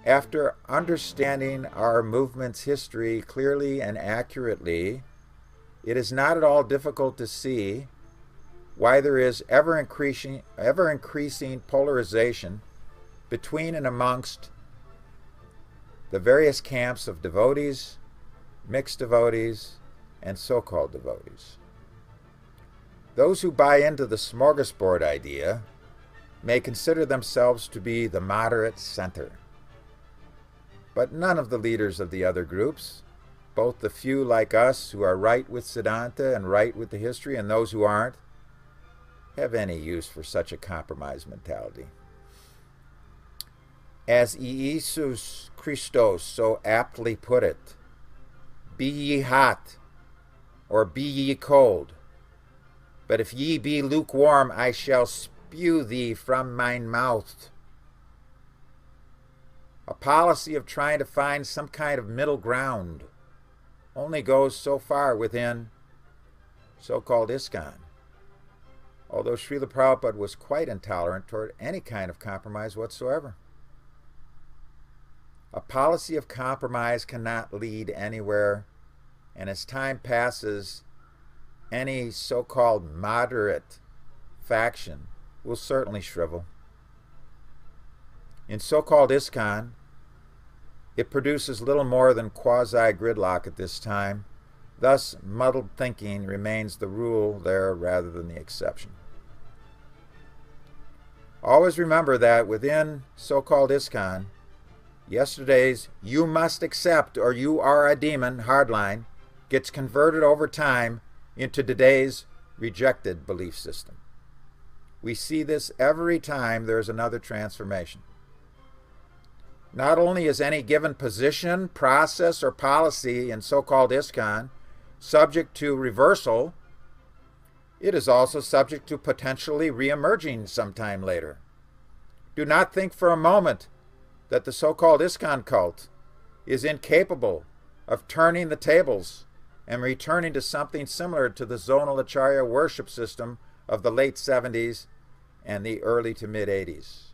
After understanding our movement's history clearly and accurately, it is not at all difficult to see why there is ever increasing polarization between and amongst the various camps of devotees, mixed devotees, and so-called devotees. Those who buy into the smorgasbord idea may consider themselves to be the moderate center. But none of the leaders of the other groups, both the few like us who are right with Siddhanta and right with the history, and those who aren't, have any use for such a compromise mentality. As Jesus Christos so aptly put it, be ye hot, or be ye cold, but if ye be lukewarm, I shall spew thee from mine mouth. A policy of trying to find some kind of middle ground only goes so far within so-called ISKCON, although Srila Prabhupada was quite intolerant toward any kind of compromise whatsoever. A policy of compromise cannot lead anywhere, and as time passes, any so-called moderate faction will certainly shrivel. In so-called ISKCON, it produces little more than quasi-gridlock at this time. Thus, muddled thinking remains the rule there rather than the exception. Always remember that within so-called ISKCON, yesterday's "you must accept or you are a demon" hardline gets converted over time into today's rejected belief system. We see this every time there is another transformation. Not only is any given position, process, or policy in so-called ISKCON subject to reversal, it is also subject to potentially re-emerging sometime later. Do not think for a moment that the so-called ISKCON cult is incapable of turning the tables and returning to something similar to the zonal Acarya worship system of the late 70s and the early to mid 80s.